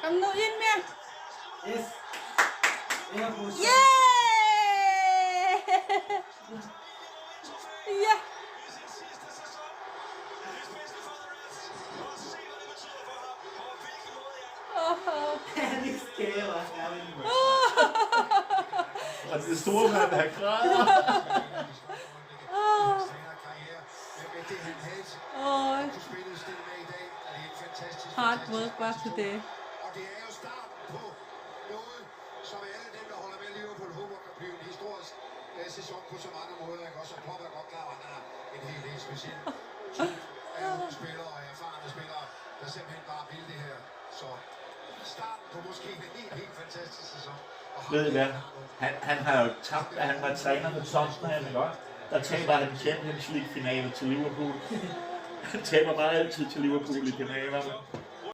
Kom nu ind mere. Yes. Yeah! Ja. Det skæver. Og det store mand, der græder. Hard work var til det. Og det er jo starten på noget, som alle dem, der holder med Liverpool håber kan blive en historisk sæson på så mange måder. Ikke? Og så Klopp er godt klar, at han har en helt speciel type af unge spillere og erfarne spillere, der simpelthen bare vil det her. Så starten på måske en helt fantastisk sæson. Ved I hvad? Han har jo tabt, at han var træner med Tottenham, ikke? Der taber han Champions League finale til Liverpool. Han taber bare altid til Liverpool i finalerne.